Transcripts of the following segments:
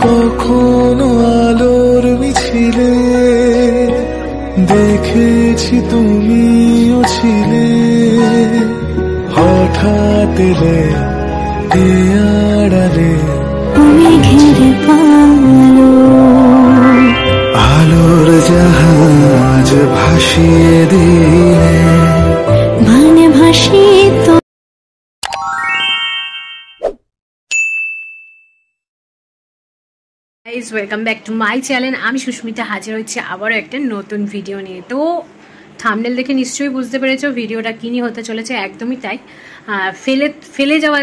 কখনো আলোর মিছিলে দেখেছি তুমিও ছিলে, হঠাৎ এলে এ আড়ালে তুমি ঘিরে পালো, আলোর জাহাজ ভাসিয়ে দিলে, মানে ভাসিয়ে তো। Guys, welcome back to my channel. আমি সুস্মিতা হাজির হচ্ছে আবারও একটা নতুন ভিডিও নিয়ে। তো থাম্বনেল দেখে নিশ্চয়ই বুঝতে পেরেছো ভিডিওটা কী নিয়ে হতে চলেছে। একদমই তাই, ফেলে যাওয়া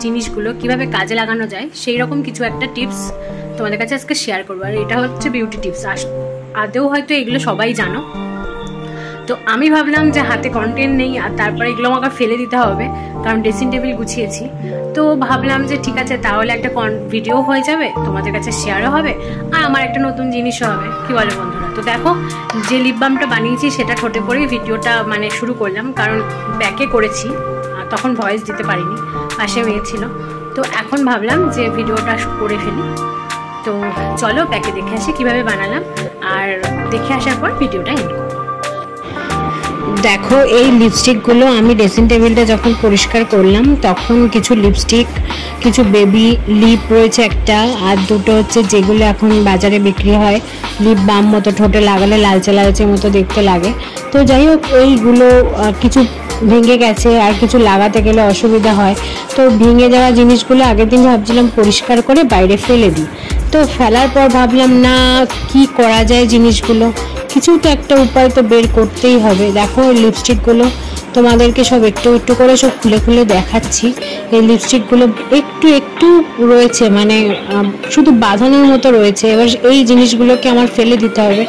জিনিসগুলো কিভাবে কাজে লাগানো যায় সেই রকম কিছু একটা টিপস তোমাদের কাছে আজকে শেয়ার করবো। আর এটা হচ্ছে বিউটি টিপস। আদৌ হয়তো এগুলো সবাই জানো, তো আমি ভাবলাম যে হাতে কন্টেন্ট নেই আর তারপরে এগুলো আমাকে ফেলে দিতে হবে, কারণ ড্রেসিং টেবিল গুছিয়েছি। তো ভাবলাম যে ঠিক আছে, তাহলে একটা ভিডিও হয়ে যাবে, তোমাদের কাছে শেয়ারও হবে আর আমার একটা নতুন জিনিসও হবে। কি বলে বন্ধুরা? তো দেখো, যে লিপ বামটা বানিয়েছি সেটা ঠোঁটে পরেই ভিডিওটা শুরু করলাম, কারণ ব্যাকে করেছি, তখন ভয়েস দিতে পারিনি, পাশে মেয়ে ছিল। তো এখন ভাবলাম যে ভিডিওটা করে ফেলি। তো চলো ব্যাকে দেখে আসি কিভাবে বানালাম, আর দেখে আসার পর ভিডিওটা এন্ড করব। দেখো, এই লিপস্টিকগুলো আমি ড্রেসিং টেবিলটা যখন পরিষ্কার করলাম তখন কিছু লিপস্টিক, কিছু বেবি লিপ রয়েছে একটা, আর দুটো হচ্ছে যেগুলো এখন বাজারে বিক্রি হয় লিপ বাম মতো, ঠোঁটে লাগালে লালচে লালচে মতো দেখতে লাগে। তো যাই হোক, এইগুলো কিছু ভেঙে গেছে আর কিছু লাগাতে গেলে অসুবিধা হয়। তো ভেঙে যাওয়া জিনিসগুলো আগের দিন ভাবছিলাম পরিষ্কার করে বাইরে ফেলে দিই। তো ফেলার পর ভাবলাম না, কি করা যায়, জিনিসগুলো কিছু তো একটা উপায় তো বের করতেই হবে। দেখো, লিপস্টিকগুলো তোমাদেরকে সব একটু একটু করে সব খুলে খুলে দেখাচ্ছি। এই লিপস্টিকগুলো একটু একটু রয়েছে, মানে শুধু বাঁধানোর মতো রয়েছে। এবার এই জিনিসগুলোকে আমার ফেলে দিতে হবে।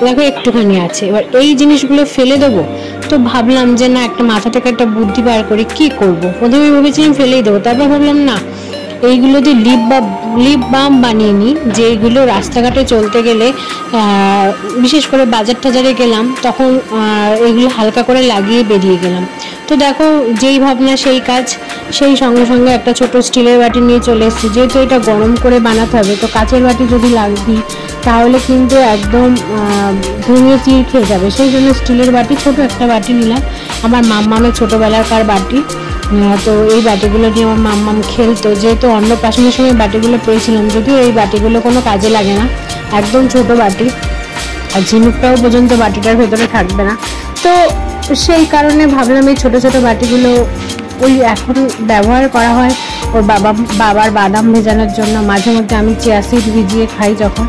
দেখো, একটুখানি আছে, এবার এই জিনিসগুলো ফেলে দেবো। তো ভাবলাম যে না, একটা মাথা থেকে একটা বুদ্ধি বার করি, কি করব। প্রথমে ভেবেছিলাম ফেলেই দেবো, তারপর ভাবলাম না, এইগুলো দিয়ে লিপ বাম বানিয়ে নিই, যেগুলো রাস্তাঘাটে চলতে গেলে, বিশেষ করে বাজার টাজারে গেলাম তখন এগুলো হালকা করে লাগিয়ে বেরিয়ে গেলাম। তো দেখো, যেই ভাবনা সেই কাজ, সেই সঙ্গে সঙ্গে একটা ছোট স্টিলের বাটি নিয়ে চলে এসেছি। যেহেতু এটা গরম করে বানাতে হবে, তো কাঁচের বাটি যদি দিই তাহলে কিন্তু একদম ভেঙে চিড় খেয়ে যাবে। সেই জন্য স্টিলের বাটি, ছোট একটা বাটি নিলাম, আমার মাম্মামের ছোটোবেলাকার বাটি। তো এই বাটিগুলো নিয়ে আমার মাম্মাম খেলতো। যেহেতু অন্নপ্রাশনের সময় বাটিগুলো পেয়েছিলাম, যদিও এই বাটিগুলো কোনো কাজে লাগে না, একদম ছোট বাটি, আর ঝিনুকটাও পর্যন্ত বাটিটার ভেতরে থাকবে না। তো সেই কারণে ভাবলাম এই ছোট ছোট বাটিগুলো ওই এখন ব্যবহার করা হয় ওর বাবার বাদাম ভেজানোর জন্য। মাঝে মধ্যে আমি চিয়া সিড ভিজিয়ে খাই যখন,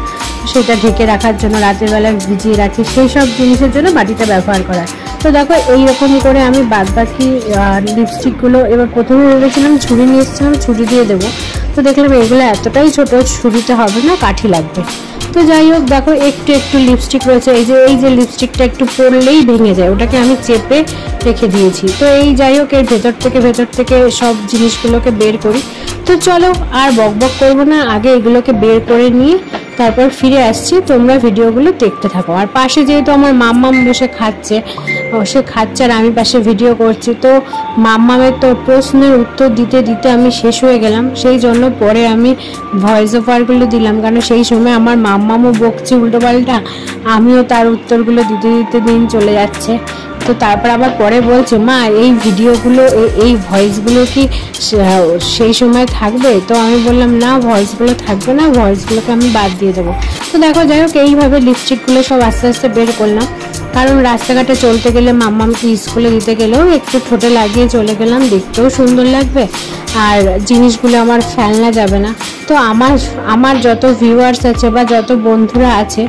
সেটা ঢেকে রাখার জন্য রাতের বেলা ভিজিয়ে রাখি, সেই সব জিনিসের জন্য বাটিটা ব্যবহার করা। তো দেখো, এইরকম করে আমি বাদবাকি লিপস্টিকগুলো, এবার প্রথমে ভেবেছিলাম ছুরি নিয়ে এসেছিলাম, ছুরি দিয়ে দেবো। তো দেখলাম এগুলো এতটাই ছোট, ছুরিতে হবে না, কাঠি লাগবে। তো যাই হোক, দেখো একটু একটু লিপস্টিক রয়েছে। এই যে লিপস্টিকটা একটু পড়লেই ভেঙে যায়, ওটাকে আমি চেপে রেখে দিয়েছি। তো এই যাই হোক, এর ভেতর থেকে সব জিনিসগুলোকে বের করি। তো চলো আর বকবক করবো না, আগে এগুলোকে বের করে নিয়ে তারপর ফিরে আসছি। তোমরা ভিডিওগুলো দেখতে থাকো। আর পাশে যেহেতু আমার মাম্মাম বসে খাচ্ছে, সে খাচ্ছে আর আমি পাশে ভিডিও করছি। তো মাম্মামের তো প্রশ্নের উত্তর দিতে দিতে আমি শেষ হয়ে গেলাম, সেই জন্য পরে আমি ভয়েস ওভারগুলো দিলাম, কারণ সেই সময় আমার মাম্মামও বকছে উল্টোপাল্টা, আমিও তার উত্তরগুলো দিতে দিতে দিন চলে যাচ্ছে। তো তারপর আবার পরে বলছে, মা এই ভিডিওগুলো, এই ভয়েসগুলো কি সেই সময় থাকবে? তো আমি বললাম না, ভয়েসগুলো থাকবে না, ভয়েসগুলোকে আমি বাদ দিয়ে দেবো। তো দেখো, যাই হোক, এইভাবে লিপস্টিকগুলো সব আস্তে আস্তে বের করলাম, কারণ রাস্তাঘাটে চলতে গেলে, মাম্মামকে স্কুলে দিতে গেলেও একটু ঠোঁটে লাগিয়ে চলে গেলাম, দেখতেও সুন্দর লাগবে আর জিনিসগুলো আমার ফেলনা যাবে না। তো আমার যত ভিউয়ার্স আছে বা যত বন্ধুরা আছে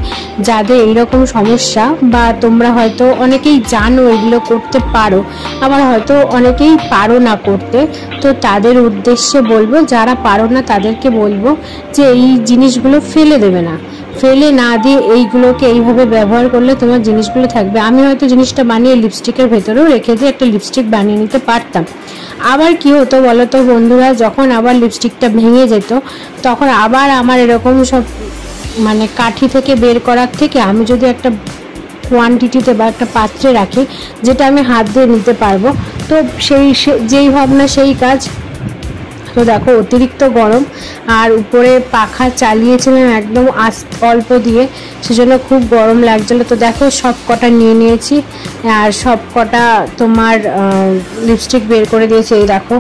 যাদের এইরকম সমস্যা, বা তোমরা হয়তো অনেকেই জানো এগুলো করতে পারো, আবার হয়তো অনেকেই পারো না করতে, তো তাদের উদ্দেশ্যে বলবো, যারা পারো না তাদেরকে বলবো যে এই জিনিসগুলো ফেলে দেবে না, ফেলে না দিয়ে এইগুলোকে এইভাবে ব্যবহার করলে তোমার জিনিসগুলো থাকবে। আমি হয়তো জিনিসটা বানিয়ে লিপস্টিকের ভেতরেও রেখে দিয়ে একটা লিপস্টিক বানিয়ে নিতে পারতাম। আবার কি হতো বলো তো বন্ধুরা, যখন আবার লিপস্টিকটা ভেঙে যেত তখন আবার আমার এরকম সব, মানে কাঠি থেকে বের করার থেকে আমি যদি একটা কোয়ান্টিটিতে বা একটা পাত্রে রাখি, যেটা আমি হাত দিয়ে নিতে পারবো, তো যেই ভাবনা সেই কাজ। তো দেখো অতিরিক্ত গরম, আর উপরে পাখা চালিয়েছিলাম একদম অল্প দিয়ে, সেজন্য খুব গরম লাগছিলো। তো দেখো সব কটা নিয়ে নিয়েছি, আর সব কটা তোমার লিপস্টিক বের করে দিয়েছি। এই দেখো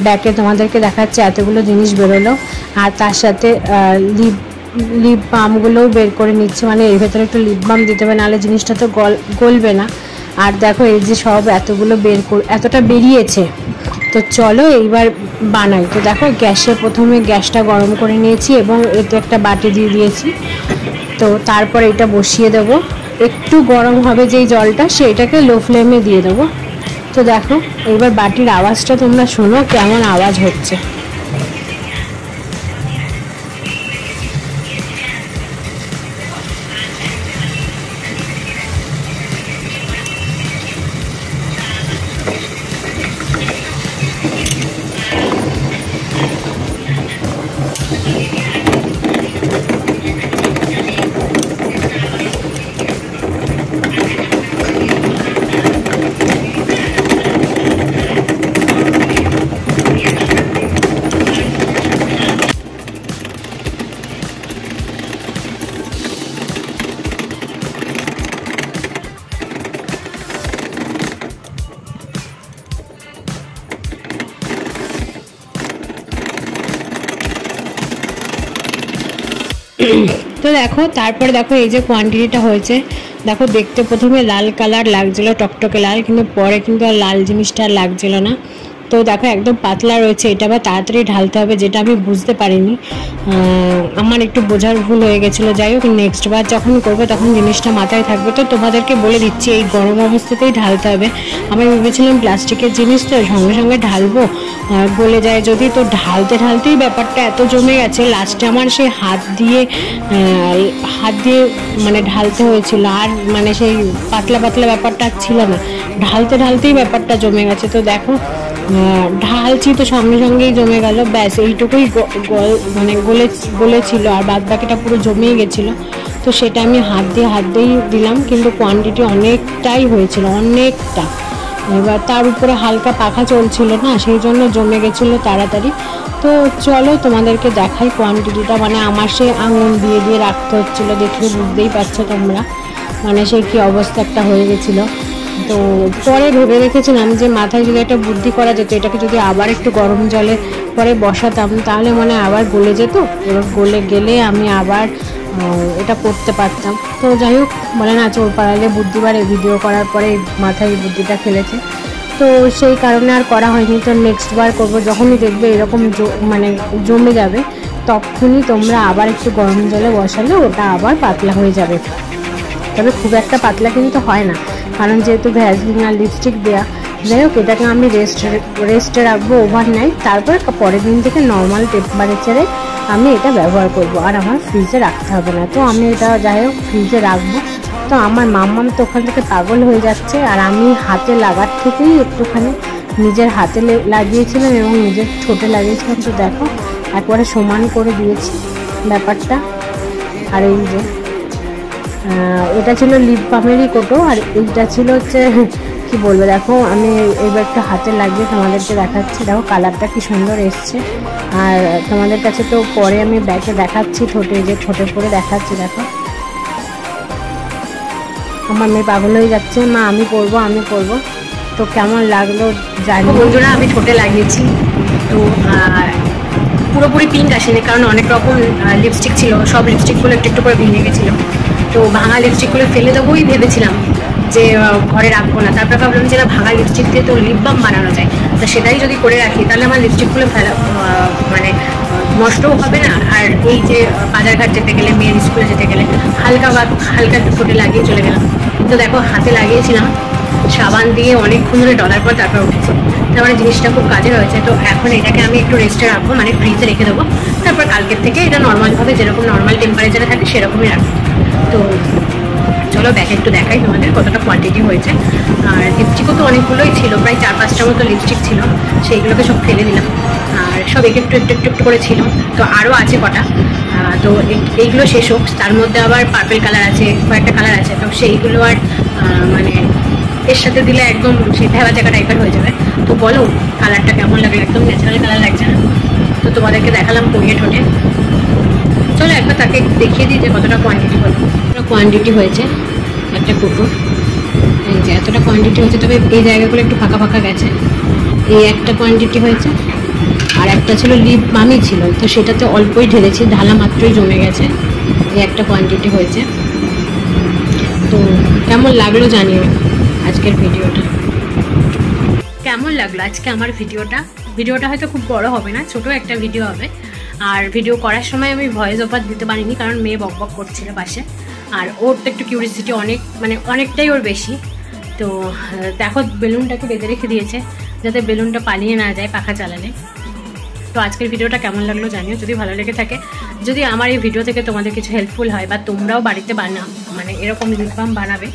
ব্যাগে তোমাদেরকে দেখাচ্ছে এতগুলো জিনিস বেরোলো, আর তার সাথে লিপ বামগুলোও বের করে নিচ্ছে, মানে এর ভেতরে একটু লিপ বাম দিতে হবে, নাহলে জিনিসটা তো গলবে না। আর দেখো এই যে সব এতগুলো এতটা বেরিয়েছে। তো চলো এইবার বানাই। তো দেখো প্রথমে গ্যাসটা গরম করে নিয়েছি এবং এতে একটা বাটি দিয়ে দিয়েছি। তো তারপর এটা বসিয়ে দেব, একটু গরম হবে যেই জলটা সেইটাকে লো ফ্লেমে দিয়ে দেবো। তো দেখো এইবার বাটির আওয়াজটা তোমরা শোনো কেমন আওয়াজ হচ্ছে। তো দেখো তারপরে দেখো এই যে কোয়ান্টিটিটা হয়েছে, দেখো দেখতে প্রথমে লাল কালার লাগছিল, টকটকে লাল, কিন্তু পরে কিন্তু আর লাল জিনিসটা আর লাগছিল না। তো দেখো একদম পাতলা রয়েছে, এটা আবার তাড়াতাড়ি ঢালতে হবে, যেটা আমি বুঝতে পারিনি, আমার একটু বোঝার ভুল হয়ে গেছিলো। যাই হোক নেক্সট বার যখন করবো তখন জিনিসটা মাথায় থাকবে। তো তোমাদেরকে বলে দিচ্ছি এই গরম অবস্থাতেই ঢালতে হবে। আমি ভেবেছিলাম প্লাস্টিকের জিনিস তো সঙ্গে সঙ্গে ঢালবো, গলে যায় যদি, তো ঢালতে ঢালতেই ব্যাপারটা এত জমে গেছে, লাস্টে আমার সেই হাত দিয়ে মানে ঢালতে হয়েছিল, আর মানে সেই পাতলা পাতলা ব্যাপারটা ছিল না, ঢালতে ঢালতেই ব্যাপারটা জমে গেছে। তো দেখো ঢালছি তো সঙ্গে সঙ্গেই জমে গেল, ব্যাস এইটুকুই মানে গলেছিল, আর বাদ বাকিটা পুরো জমেই গেছিলো। তো সেটা আমি হাত দিয়েই দিলাম, কিন্তু কোয়ান্টিটি অনেকটাই হয়েছিল, অনেকটা। এবার তার উপরে হালকা পাখা চলছিল না, সেই জন্য জমে গেছিলো তাড়াতাড়ি। তো চলো তোমাদেরকে দেখাই কোয়ান্টিটিটা, মানে আমার সে আঙুল দিয়ে দিয়ে রাখতে হচ্ছিলো, দেখলে বুঝতেই পারছো তোমরা, মানে সে কী অবস্থা একটা হয়ে গেছিলো। তো পরে ভেবে রেখেছিলাম যে মাথায় যদি একটা বুদ্ধি করা যেত, এটাকে যদি আবার একটু গরম জলে পরে বসাতাম তাহলে মনে আবার গলে যেত, এবার গলে গেলে আমি আবার এটা করতে পারতাম। তো যাই হোক, বলে না চোর পাড়ালে বুদ্ধি বাড়ে, ভিডিও করার পরে মাথায় বুদ্ধিটা খেলেছে, তো সেই কারণে আর করা হয়নি। তো নেক্সট বার করবো, যখনই দেখবে এরকম মানে জমে যাবে, তখনই তোমরা আবার একটু গরম জলে বসালে ওটা আবার পাতলা হয়ে যাবে। তবে খুব একটা পাতলা কিন্তু হয় না, কারণ যেহেতু ভ্যাসলিন আর লিপস্টিক দেওয়া। যাই হোক এটাকে আমি রেস্টে রাখবো ওভারনাইট, তারপর পরের দিন থেকে নর্মাল টেম্পারেচারে আমি এটা ব্যবহার করব, আর আমার ফ্রিজে রাখতে হবে না। তো আমি এটা যাই হোক ফ্রিজে রাখবো। তো আমার মাম্মাম তো ওখান থেকে পাগল হয়ে যাচ্ছে, আর আমি হাতে লাগার থেকেই একটুখানি নিজের হাতে লাগিয়েছিলাম এবং নিজের ঠোঁটে লাগিয়েছিলাম। তো দেখো একবারে সমান করে দিয়েছি ব্যাপারটা। আর এই যে এটা ছিল লিপ বামেরই কোটো, আর এইটা ছিল হচ্ছে কি বলবো, দেখো আমি এইবার একটু হাতে লাগিয়ে তোমাদেরকে দেখাচ্ছি। দেখো কালারটা কি সুন্দর এসছে, আর তোমাদের কাছে তো পরে আমি ব্যাগে দেখাচ্ছি, ঠোঁটে করে দেখাচ্ছি। দেখো আমার মেয়ে পাগল হয়ে যাচ্ছে, মা আমি করবো। তো কেমন লাগলো জানি বন্ধুরা, আমি ঠোঁটে লাগিয়েছি। তো পুরোপুরি পিঙ্ক আসেনি, কারণ অনেক রকম লিপস্টিক ছিল, সব লিপস্টিকগুলো একটু একটু করে ভেঙে গেছিলো। তো ভাঙা লিপস্টিকগুলো ফেলে দেবোই ভেবেছিলাম, যে ঘরে রাখবো না। তারপরে ভাবলাম যে না, ভাঙা লিপস্টিক দিয়ে তো লিপ বাম বানানো যায়, তো সেটাই যদি করে রাখি তাহলে আমার লিপস্টিকগুলো মানে নষ্টও হবে না। আর এই যে বাজারঘাট যেতে গেলে, মেয়ের স্কুলে যেতে গেলে হালকা একটু ঠোঁটে লাগিয়ে চলে গেলাম। তো দেখো হাতে লাগিয়েছিলাম সাবান দিয়ে, অনেকক্ষণ ধরে ডলার পর তারপর উঠেছে, তারপরে জিনিসটা খুব কাজের হয়েছে। তো এখন এটাকে আমি একটু রেস্টে রাখবো, মানে ফ্রিজে রেখে দেবো, তারপর কালকের থেকে এটা নর্মালভাবে যেরকম নর্মাল টেম্পারেচারে থাকে সেরকমই রাখবো। তো চলো ব্যাগে একটু দেখাই তোমাদের কতটা কোয়ান্টিটি হয়েছে। আর লিপস্টিকও তো অনেকগুলোই ছিল, প্রায় 4-5টার মতো লিপস্টিক ছিল, সেইগুলোকে সব ফেলে দিলাম, আর সব একটু করে ছিল। তো আরও আছে কটা, তো এইগুলো শেষ হোক, তার মধ্যে আবার পার্পল কালার আছে, কয়েকটা কালার আছে, তো সেইগুলো আর মানে এর সাথে দিলে একদম সেই ভেবা জায়গা টাইপের হয়ে যাবে। তো বলো কালারটা কেমন লাগে, একদম ন্যাচারাল কালার লাগছে না? তোমাদেরকে দেখালাম করিয়ে ঠোঁটে। চলো একবার তাকে দেখিয়ে দিই যে কতটা কোয়ান্টিটি হলো। কোয়ান্টিটি হয়েছে একটা কুকুর, এই যে এতটা কোয়ান্টিটি হয়েছে, তবে এই জায়গাগুলো একটু ফাঁকা ফাঁকা গেছে। এই একটা কোয়ান্টিটি হয়েছে, আর একটা ছিল লিপ বামই ছিল, তো সেটাতে অল্পই ঢেলেছি, ঢালা মাত্রই জমে গেছে। এই একটা কোয়ান্টিটি হয়েছে। তো কেমন লাগলো জানিও আজকের ভিডিওটা, কেমন লাগলো আজকে আমার ভিডিওটা হয়তো খুব বড় হবে না, ছোট একটা ভিডিও হবে। আর ভিডিও করার সময় আমি ভয়েস ওভার দিতে পারিনি, কারণ মেয়ে বকবক করছিল পাশে। আর ওর তো একটু কিউরিসিটি অনেকটাই ওর বেশি। তো দেখো বেলুনটাকে বেঁধে রেখে দিয়েছে যাতে বেলুনটা পালিয়ে না যায় পাখা চালালে। তো আজকের ভিডিওটা কেমন লাগলো জানিও, যদি ভালো লেগে থাকে, যদি আমার এই ভিডিও থেকে তোমাদের কিছু হেল্পফুল হয় বা তোমরাও বাড়িতে বানাও, মানে এরকম লিপ বাম বানাবে,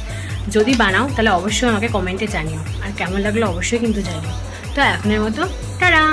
যদি বানাও তাহলে অবশ্যই আমাকে কমেন্টে জানিও, আর কেমন লাগলো অবশ্যই কিন্তু জানিও। তো এখনের মতো টাটা।